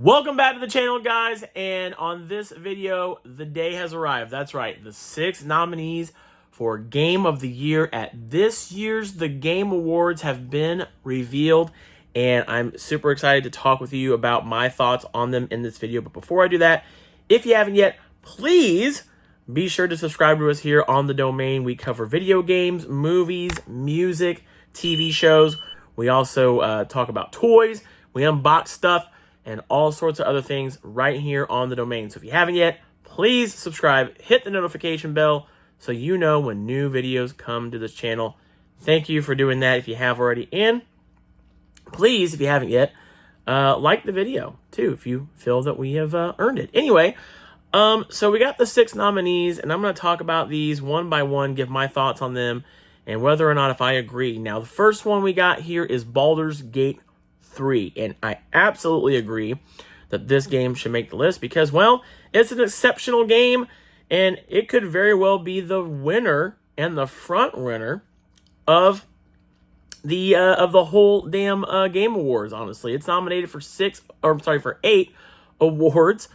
Welcome back to the channel, guys, and on this video, the day has arrived. That's right, the 6 nominees for Game of the Year at this year's The Game Awards have been revealed, and I'm super excited to talk with you about my thoughts on them in this video. But before I do that, if you haven't yet, please be sure to subscribe to us here on the Domain. We cover video games, movies, music, TV shows. We also talk about toys. We unbox stuff and all sorts of other things right here on the Domain. So if you haven't yet, please subscribe, hit the notification bell so you know when new videos come to this channel. Thank you for doing that if you have already. And please, if you haven't yet, like the video too if you feel that we have earned it. Anyway, so we got the 6 nominees, and I'm going to talk about these one by one, give my thoughts on them, and whether or not if I agree. Now, the first one we got here is Balers Gate 3, and I absolutely agree that this game should make the list because, well, it's an exceptional game, and it could very well be the winner and the front runner of the whole damn Game Awards. Honestly, it's nominated for 8 awards,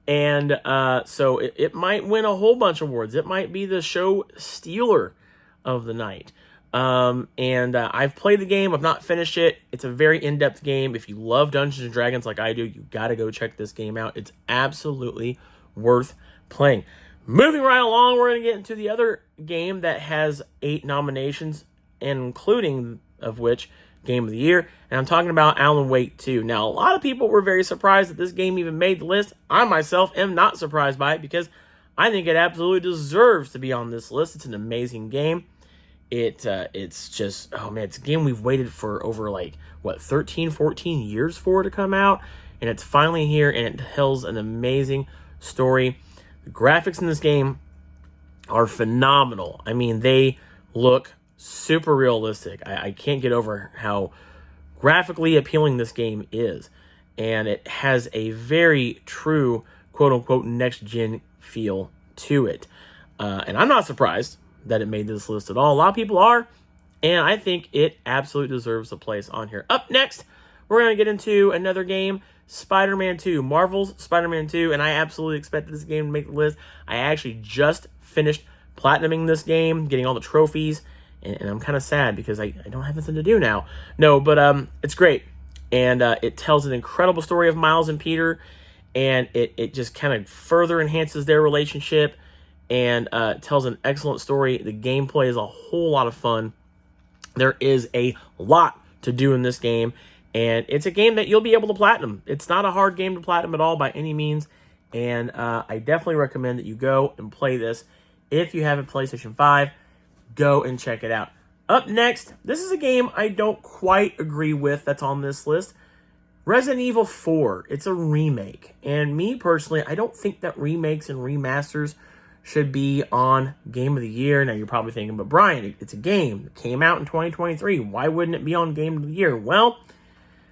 and so it might win a whole bunch of awards. It might be the show stealer of the night. I've played the game. I've not finished it. It's a very in-depth game. If you love Dungeons and Dragons like I do, you got to go check this game out. It's absolutely worth playing. Moving right along, we're going to get into the other game that has 8 nominations, including of which Game of the Year, and I'm talking about Alan Wake 2. Now, a lot of people were very surprised that this game even made the list. I myself am not surprised by it because I think it absolutely deserves to be on this list. It's an amazing game. It's just, oh man, it's a game we've waited for over 13, 14 years for it to come out, and it's finally here, and it tells an amazing story. The graphics in this game are phenomenal. I mean, they look super realistic. I can't get over how graphically appealing this game is, and it has a very true quote-unquote next-gen feel to it, and I'm not surprised that it made this list at all. A lot of people are, and I think it absolutely deserves a place on here. Up next, we're going to get into another game, Spider-Man 2, Marvel's Spider-Man 2, and I absolutely expected this game to make the list. I actually just finished platinuming this game, getting all the trophies, and I'm kind of sad because I don't have anything to do now. No, but it's great, and it tells an incredible story of Miles and Peter, and it just kind of further enhances their relationship, and tells an excellent story. The gameplay is a whole lot of fun. There is a lot to do in this game, and it's a game that you'll be able to platinum. It's not a hard game to platinum at all by any means, and I definitely recommend that you go and play this. If you have a PlayStation 5, go and check it out. Up next, this is a game I don't quite agree with that's on this list. Resident Evil 4. It's a remake, and me personally, I don't think that remakes and remasters should be on Game of the Year. Now, you're probably thinking, but Brian, it's a game. It came out in 2023. Why wouldn't it be on Game of the Year? Well,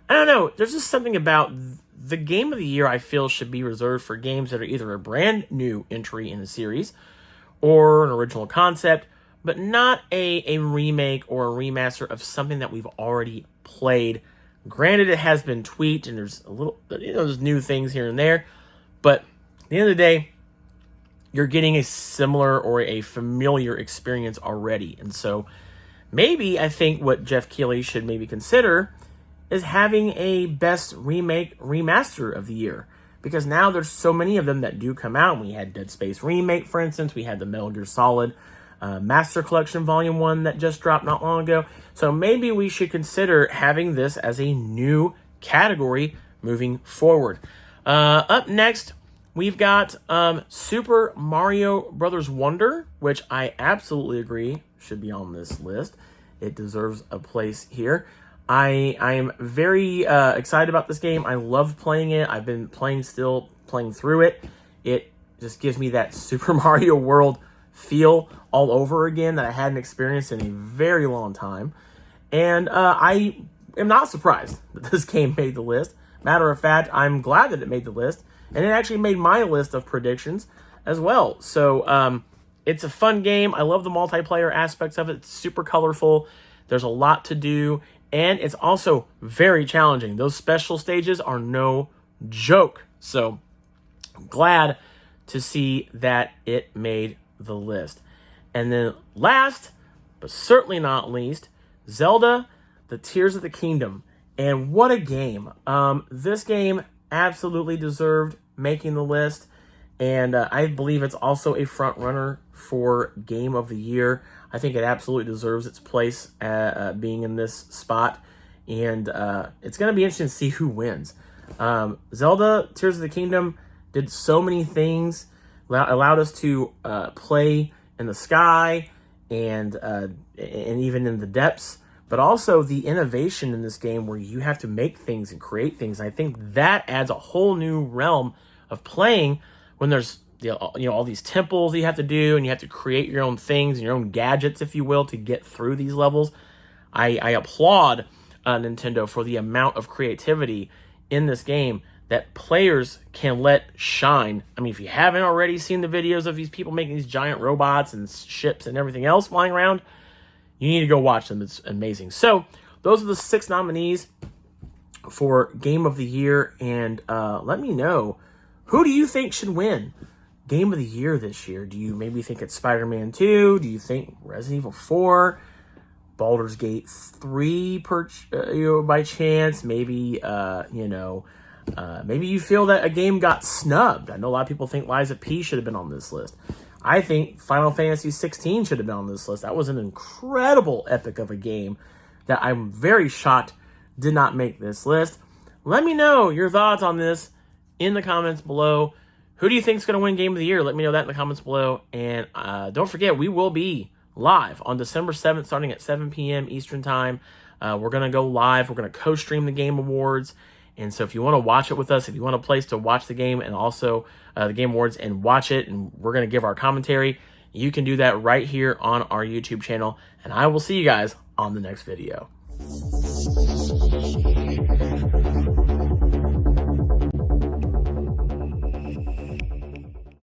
I don't know. There's just something about the Game of the Year I feel should be reserved for games that are either a brand new entry in a series or an original concept, but not a remake or a remaster of something that we've already played. Granted, it has been tweaked, and there's there's new things here and there, but at the end of the day, you're getting a similar or a familiar experience already. And so maybe I think what Jeff Keighley should maybe consider is having a best remake remaster of the year, because now there's so many of them that do come out. We had Dead Space Remake, for instance. We had the Metal Gear Solid Master Collection Volume 1 that just dropped not long ago. So maybe we should consider having this as a new category moving forward. Up next, we've got Super Mario Brothers Wonder, which I absolutely agree should be on this list. It deserves a place here. I am very excited about this game. I love playing it. I've been playing through it. It just gives me that Super Mario World feel all over again that I hadn't experienced in a very long time. And I am not surprised that this game made the list. Matter of fact, I'm glad that it made the list. And it actually made my list of predictions as well. So it's a fun game. I love the multiplayer aspects of it. It's super colorful. There's a lot to do. And it's also very challenging. Those special stages are no joke. So glad to see that it made the list. And then last, but certainly not least, Zelda, the Tears of the Kingdom. And what a game. This game absolutely deserved making the list. And I believe it's also a front runner for Game of the Year. I think it absolutely deserves its place being in this spot. And it's going to be interesting to see who wins. Zelda, Tears of the Kingdom did so many things, allowed us to play in the sky and even in the depths, but also the innovation in this game where you have to make things and create things. I think that adds a whole new realm of playing when there's all these temples you have to do, and you have to create your own things and your own gadgets, if you will, to get through these levels. I applaud Nintendo for the amount of creativity in this game that players can let shine. I mean, if you haven't already seen the videos of these people making these giant robots and ships and everything else flying around, you need to go watch them. It's amazing. So those are the 6 nominees for Game of the Year. And let me know, who do you think should win Game of the Year this year? Do you maybe think it's Spider-Man 2? Do you think Resident Evil 4? Balers Gate 3 by chance? Maybe, maybe you feel that a game got snubbed. I know a lot of people think Lies of P should have been on this list. I think Final Fantasy 16 should have been on this list. That was an incredible epic of a game that I'm very shocked did not make this list. Let me know your thoughts on this in the comments below. Who do you think is going to win Game of the Year? Let me know that in the comments below. And don't forget, we will be live on December 7th, starting at 7 p.m. Eastern Time. We're going to go live. We're going to co-stream the Game Awards. And so if you want to watch it with us, if you want a place to watch the game and also the Game Awards and watch it, and we're going to give our commentary, you can do that right here on our YouTube channel. And I will see you guys on the next video.